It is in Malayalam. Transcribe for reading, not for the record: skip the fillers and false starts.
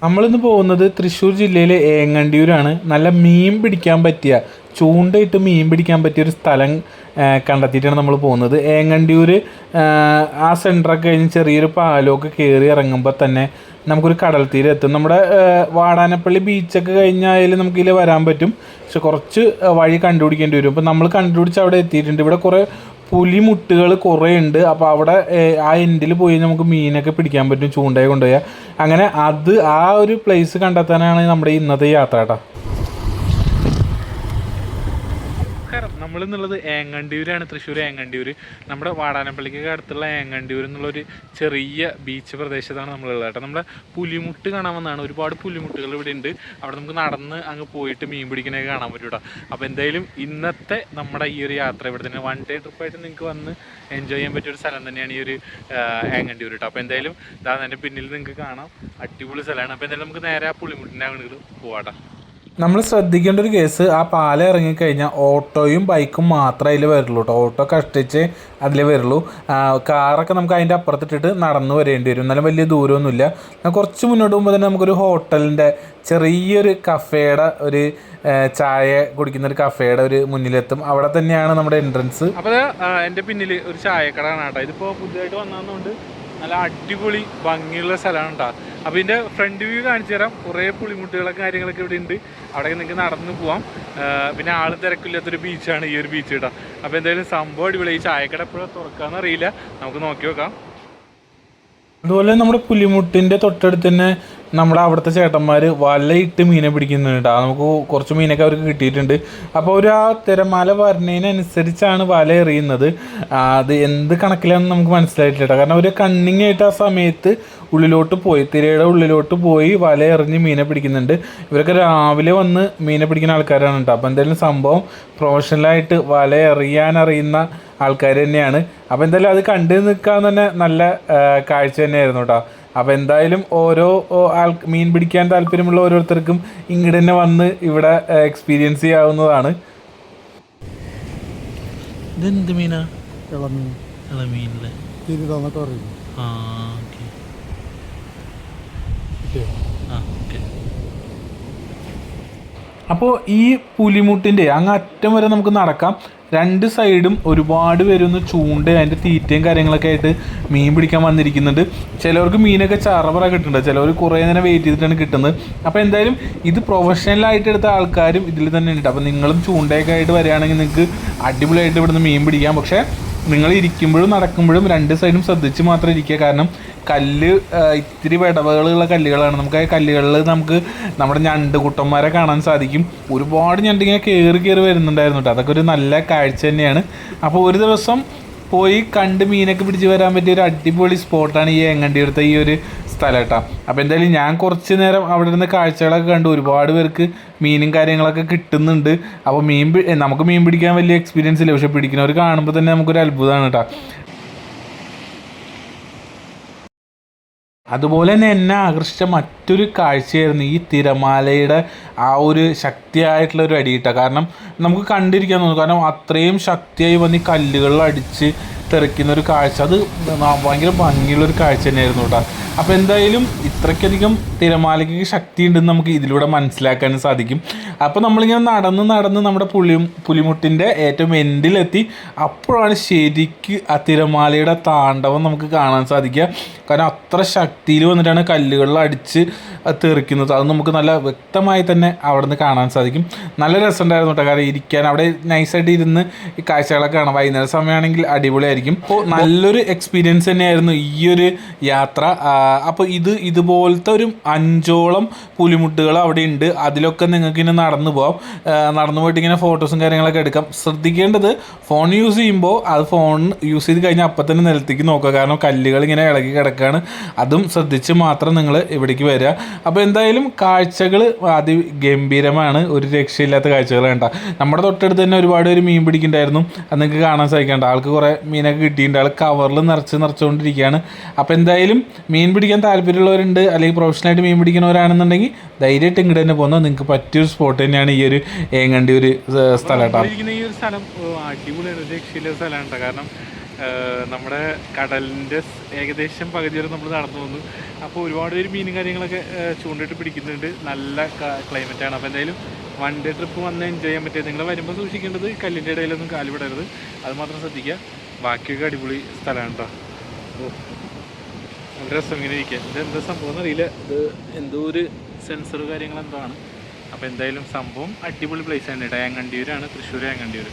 നമ്മളിന്ന് പോകുന്നത് തൃശ്ശൂർ ജില്ലയിലെ ഏങ്ങണ്ടിയൂരാണ്. നല്ല മീൻ പിടിക്കാൻ പറ്റിയ, ചൂണ്ടയിട്ട് മീൻ പിടിക്കാൻ പറ്റിയ ഒരു സ്ഥലം കണ്ടെത്തിയിട്ടാണ് നമ്മൾ പോകുന്നത്. ഏങ്ങണ്ടിയൂർ ആ സെൻറ്ററൊക്കെ കഴിഞ്ഞ് ചെറിയൊരു പാലമൊക്കെ കയറി ഇറങ്ങുമ്പോൾ തന്നെ നമുക്കൊരു കടൽ തീരം എത്തും. നമ്മുടെ വാടാനപ്പള്ളി ബീച്ചൊക്കെ കഴിഞ്ഞാൽ നമുക്കിതിൽ വരാൻ പറ്റും. പക്ഷെ കുറച്ച് വഴി കണ്ടുപിടിക്കേണ്ടി വരും. അപ്പോൾ നമ്മൾ കണ്ടുപിടിച്ച് അവിടെ എത്തിയിട്ടുണ്ട്. ഇവിടെ കുറേ പുലിമുട്ടുകൾ കുറേ ഉണ്ട്. അപ്പോൾ അവിടെ ആ എൻഡിൽ പോയി നമുക്ക് മീനൊക്കെ പിടിക്കാൻ പറ്റും, ചൂണ്ടയെ കൊണ്ടുപോയാൽ. അങ്ങനെ ആ ഒരു പ്ലേസ് കണ്ടെത്താനാണ് നമ്മുടെ ഇന്നത്തെ യാത്ര കേട്ടോ. നമ്മളെന്നുള്ളത് ഏങ്ങണ്ടിയൂരാണ്, തൃശ്ശൂർ ഏങ്ങണ്ടിയൂർ. നമ്മുടെ വാടാനപ്പള്ളിക്ക് അടുത്തുള്ള ഏങ്ങണ്ടിയൂർ എന്നുള്ളൊരു ചെറിയ ബീച്ച് പ്രദേശത്താണ് നമ്മളുള്ളത് കേട്ടോ. നമ്മുടെ പുലിമുട്ട് കാണാൻ വന്നതാണ്. ഒരുപാട് പുലിമുട്ടുകൾ ഇവിടെ ഉണ്ട്. അവിടെ നമുക്ക് നടന്ന് അങ്ങ് പോയിട്ട് മീൻ പിടിക്കണൊക്കെ കാണാൻ പറ്റും കേട്ടോ. അപ്പോൾ എന്തായാലും ഇന്നത്തെ നമ്മുടെ ഈ ഒരു യാത്ര ഇവിടെ തന്നെ വൺ ഡേ ട്രിപ്പായിട്ട് നിങ്ങൾക്ക് വന്ന് എൻജോയ് ചെയ്യാൻ പറ്റിയൊരു സ്ഥലം തന്നെയാണ് ഈ ഒരു ഏങ്ങണ്ടിയൂർ കേട്ടോ. അപ്പോൾ എന്തായാലും ഇതാ എൻ്റെ പിന്നിൽ നിങ്ങൾക്ക് കാണാം, അടിപൊളി സ്ഥലമാണ്. അപ്പോൾ എന്തായാലും നമുക്ക് നേരെ ആ പുലിമുട്ടിൻ്റെ അങ്ങോട്ട് പോവാട്ടോ. നമ്മൾ ശ്രദ്ധിക്കേണ്ട ഒരു കേസ്, ആ പാലം ഇറങ്ങിക്കഴിഞ്ഞാൽ ഓട്ടോയും ബൈക്കും മാത്രമേ അതിൽ വരുള്ളൂ കേട്ടോ. ഓട്ടോ കഷ്ടിച്ച് അതിൽ വരുള്ളൂ. കാറൊക്കെ നമുക്ക് അതിൻ്റെ അപ്പുറത്തിട്ടിട്ട് നടന്നു വരേണ്ടി വരും. എന്നാലും വലിയ ദൂരമൊന്നുമില്ല. കുറച്ച് മുന്നോട്ട് പോകുമ്പോൾ തന്നെ നമുക്കൊരു ഹോട്ടലിൻ്റെ ചെറിയൊരു കഫേയുടെ ഒരു ചായ കുടിക്കുന്ന ഒരു കഫേയുടെ ഒരു മുന്നിലെത്തും. അവിടെ തന്നെയാണ് നമ്മുടെ എൻട്രൻസ്. അപ്പോൾ എൻ്റെ പിന്നിൽ ഒരു ചായക്കടയാണ് കേട്ടോ. ഇതിപ്പോൾ പുതിയതായിട്ട് വന്നതുകൊണ്ട് നല്ല അടിപൊളി ഭംഗിയുള്ള സ്ഥലമാണ് കേട്ടോ. അപ്പോൾ ഇതിൻ്റെ ഫ്രണ്ട് വ്യൂ കാണിച്ചു തരാം. കുറേ പുളിമുട്ടുകളൊക്കെ കാര്യങ്ങളൊക്കെ ഇവിടെ ഉണ്ട്. അവിടെ നിങ്ങൾക്ക് നടന്നു പോവാം. പിന്നെ ആൾ തിരക്കില്ലാത്തൊരു ബീച്ചാണ് ഈ ഒരു ബീച്ച് കേട്ടോ. അപ്പോൾ എന്തായാലും സംഭവം അടിപൊളി. ഈ ചായക്കട എപ്പോഴും തുറക്കാമെന്ന് അറിയില്ല, നമുക്ക് നോക്കി നോക്കാം. അതുപോലെ നമ്മുടെ പുലിമുട്ടിൻ്റെ തൊട്ടടുത്ത് തന്നെ നമ്മുടെ അവിടുത്തെ ചേട്ടന്മാർ വലയിട്ട് മീനെ പിടിക്കുന്നുണ്ട്. നമുക്ക് കുറച്ച് മീനൊക്കെ അവർക്ക് കിട്ടിയിട്ടുണ്ട്. അപ്പോൾ അവർ ആ തിരമാല വരുന്നതിനനുസരിച്ചാണ് വല എറിയുന്നത്. അത് എന്ത് കണക്കിലാണെന്ന് നമുക്ക് മനസ്സിലായിട്ടില്ല. കാരണം അവർ കണ്ണിങ് ആയിട്ട് ആ സമയത്ത് ഉള്ളിലോട്ട് പോയി, തിരയുടെ ഉള്ളിലോട്ട് പോയി വല എറിഞ്ഞ് മീനെ പിടിക്കുന്നുണ്ട്. ഇവരൊക്കെ രാവിലെ വന്ന് മീനെ പിടിക്കുന്ന ആൾക്കാരാണ് കേട്ടോ. അപ്പോൾ എന്തായാലും സംഭവം പ്രൊഫഷണലായിട്ട് വല എറിയാനറിയുന്ന ആൾക്കാർ തന്നെയാണ്. അപ്പോൾ എന്തായാലും അത് കണ്ടു നിൽക്കാൻ തന്നെ നല്ല കാഴ്ച തന്നെയായിരുന്നു കേട്ടോ. അപ്പോൾ എന്തായാലും ഓരോ മീൻ പിടിക്കാൻ താല്പര്യമുള്ള ഓരോരുത്തർക്കും ഇങ്ങോട്ട് തന്നെ വന്ന് ഇവിടെ എക്സ്പീരിയൻസ് ചെയ്യാവുന്നതാണ്. ഇതെന്ത് മീനാ? ഇളമീൻ. ഇളമീനല്ലേ? അപ്പോൾ ഈ പുലിമുട്ടിൻ്റെ അങ്ങ് അറ്റം വരെ നമുക്ക് നടക്കാം. രണ്ട് സൈഡും ഒരുപാട് പേരൊന്ന് ചൂണ്ട അതിൻ്റെ തീറ്റയും കാര്യങ്ങളൊക്കെ ആയിട്ട് മീൻ പിടിക്കാൻ വന്നിരിക്കുന്നുണ്ട്. ചിലവർക്ക് മീനൊക്കെ ചറപറ കിട്ടുന്നുണ്ട്, ചിലവർ കുറേ നേരം വെയിറ്റ് ചെയ്തിട്ടാണ് കിട്ടുന്നത്. അപ്പോൾ എന്തായാലും ഇത് പ്രൊഫഷണലായിട്ട് എടുത്ത ആൾക്കാരും ഇതിൽ തന്നെ ഉണ്ട്. അപ്പോൾ നിങ്ങളും ചൂണ്ടയൊക്കെ ആയിട്ട് വരികയാണെങ്കിൽ നിങ്ങൾക്ക് അടിപൊളിയായിട്ട് ഇവിടുന്ന് മീൻ പിടിക്കാം. പക്ഷേ നിങ്ങൾ ഇരിക്കുമ്പോഴും നടക്കുമ്പോഴും രണ്ട് സൈഡും ശ്രദ്ധിച്ച് മാത്രം ഇരിക്കുക. കാരണം കല്ല് ഇത്തിരി വിടവുകളുള്ള കല്ലുകളാണ്. നമുക്ക് ആ കല്ലുകളിൽ നമുക്ക് നമ്മുടെ ഞണ്ട് കുട്ടന്മാരെ കാണാൻ സാധിക്കും. ഒരുപാട് ഞണ്ട് ഇങ്ങനെ കയറി വരുന്നുണ്ടായിരുന്നു കേട്ടോ. അതൊക്കെ ഒരു നല്ല കാഴ്ച തന്നെയാണ്. അപ്പോൾ ഒരു ദിവസം പോയി കണ്ട് മീനൊക്കെ പിടിച്ച് വരാൻ പറ്റിയ ഒരു അടിപൊളി സ്പോട്ടാണ് ഈ ഏങ്ങണ്ടിയൂരത്തെ ഈ ഒരു സ്ഥലം കേട്ടോ. അപ്പോൾ എന്തായാലും ഞാൻ കുറച്ച് നേരം അവിടെ നിന്ന് കാഴ്ചകളൊക്കെ കണ്ടു. ഒരുപാട് പേർക്ക് മീനും കാര്യങ്ങളൊക്കെ കിട്ടുന്നുണ്ട്. അപ്പോൾ നമുക്ക് മീൻ പിടിക്കാൻ വലിയ എക്സ്പീരിയൻസ് ഇല്ല, പക്ഷെ പിടിക്കുന്നവർ കാണുമ്പോൾ തന്നെ നമുക്കൊരു അത്ഭുതമാണ് കേട്ടോ. അതുപോലെ തന്നെ എന്നെ ആകർഷിച്ച മറ്റൊരു കാഴ്ചയായിരുന്നു ഈ തിരമാലയുടെ ആ ഒരു ശക്തിയായിട്ടുള്ള ഒരു അടിയിട്ട. കാരണം നമുക്ക് കണ്ടിരിക്കാൻ തോന്നും. കാരണം അത്രയും ശക്തിയായി വന്ന് ഈ കല്ലുകളിൽ അടിച്ച് തെറിക്കുന്ന ഒരു കാഴ്ച, അത് ഭയങ്കര ഭംഗിയുള്ളൊരു കാഴ്ച തന്നെയായിരുന്നു കേട്ടോ. അപ്പോൾ എന്തായാലും ഇത്രയ്ക്കധികം തിരമാലയ്ക്ക് ശക്തി ഉണ്ടെന്ന് നമുക്ക് ഇതിലൂടെ മനസ്സിലാക്കാൻ സാധിക്കും. അപ്പോൾ നമ്മളിങ്ങനെ നടന്ന് നമ്മുടെ പുലിമുട്ടിൻ്റെ ഏറ്റവും എൻഡിലെത്തി. അപ്പോഴാണ് ശരിക്ക് ആ തിരമാലയുടെ താണ്ഡവം നമുക്ക് കാണാൻ സാധിക്കുക. കാരണം അത്ര ശക്തിയിൽ വന്നിട്ടാണ് കല്ലുകളിൽ അടിച്ച് തെറിക്കുന്നത്. അത് നമുക്ക് നല്ല വ്യക്തമായി തന്നെ അവിടെ നിന്ന് കാണാൻ സാധിക്കും. നല്ല രസമുണ്ടായിരുന്നു കേട്ടോ. കാരണം ഇരിക്കാൻ അവിടെ നൈസായിട്ട് ഇരുന്ന് ഈ കാഴ്ചകളൊക്കെ കാണാം. വൈകുന്നേര സമയമാണെങ്കിൽ അടിപൊളിയായിരിക്കും. അപ്പോൾ നല്ലൊരു എക്സ്പീരിയൻസ് തന്നെയായിരുന്നു ഈ ഒരു യാത്ര. അപ്പോൾ ഇതുപോലത്തെ ഒരു 5ഓളം പുലിമുട്ടുകൾ അവിടെ ഉണ്ട്. അതിലൊക്കെ നിങ്ങൾക്ക് ഇങ്ങനെ നടന്നു പോകാം. നടന്നു പോയിട്ട് ഇങ്ങനെ ഫോട്ടോസും കാര്യങ്ങളൊക്കെ എടുക്കാം. ശ്രദ്ധിക്കേണ്ടത് ഫോൺ യൂസ് ചെയ്യുമ്പോൾ അത് ഫോൺ യൂസ് ചെയ്ത് കഴിഞ്ഞാൽ അപ്പം തന്നെ നിലത്തേക്ക് നോക്കുക. കാരണം കല്ലുകൾ ഇങ്ങനെ ഇളകി കിടക്കുകയാണ്. അതും ശ്രദ്ധിച്ച് മാത്രം നിങ്ങൾ ഇവിടേക്ക് വരിക. അപ്പോൾ എന്തായാലും കാഴ്ചകൾ അതിഗംഭീരമാണ്. ഒരു രക്ഷയില്ലാത്ത കാഴ്ചകൾ വേണ്ട. നമ്മുടെ തൊട്ടടുത്ത് തന്നെ ഒരുപാട് പേര് മീൻ പിടിക്കുന്നുണ്ടായിരുന്നു. അത് നിങ്ങൾക്ക് കാണാൻ സാധിക്കേണ്ട. ആൾക്ക് കുറേ മീനൊക്കെ കിട്ടിയിട്ടുണ്ട്. ആൾ കവറിൽ നിറച്ചുകൊണ്ടിരിക്കുകയാണ്. അപ്പോൾ എന്തായാലും മീൻ പിടിക്കാൻ താല്പര്യമുള്ളവരുണ്ട്, അല്ലെങ്കിൽ പ്രൊഫഷണലായിട്ട് മീൻ പിടിക്കുന്നവരാണെന്നുണ്ടെങ്കിൽ ധൈര്യമായിട്ട് ഇങ്ങോട്ട് തന്നെ പോകുന്നത് നിങ്ങൾക്ക് പറ്റിയൊരു സ്പോട്ട് തന്നെയാണ് ഈ ഒരു ഏങ്ങണ്ടിയൂർ സ്ഥലം കേട്ടോ. ഈ ഒരു സ്ഥലം അടിപൊളിയാണ്, രക്ഷയില്ല സ്ഥലമാണ് കേട്ടോ. കാരണം നമ്മുടെ കടലിൻ്റെ ഏകദേശം പകുതി വരെ നമ്മൾ നടന്നു വന്നു. അപ്പോൾ ഒരുപാട് പേര് മീനും കാര്യങ്ങളൊക്കെ ചൂണ്ടിട്ട് പിടിക്കുന്നുണ്ട്. നല്ല ക്ലൈമറ്റാണ്. അപ്പോൾ എന്തായാലും വൺ ഡേ ട്രിപ്പ് വന്ന് എൻജോയ് ചെയ്യാൻ പറ്റിയത്. നിങ്ങൾ വരുമ്പോൾ സൂക്ഷിക്കേണ്ടത് കല്ലിൻ്റെ ഇടയിലൊന്നും കാല് വിടരുത്, അത് മാത്രം ശ്രദ്ധിക്കുക. ബാക്കിയൊക്കെ അടിപൊളി സ്ഥലമാണ് കേട്ടോ. ഓ, നല്ല രസം ഇങ്ങനെ ഇരിക്കുക. ഇതെന്താ സംഭവം എന്നറിയില്ല, ഇത് എന്തോ ഒരു സെൻസർ കാര്യങ്ങൾ എന്തോ ആണ്. അപ്പോൾ എന്തായാലും സംഭവം അടിപൊളി പ്ലേസ് ആണ് കേട്ടോ. ഏങ്ങണ്ടിയൂരാണ്, തൃശ്ശൂർ ഏങ്ങണ്ടിയൂർ.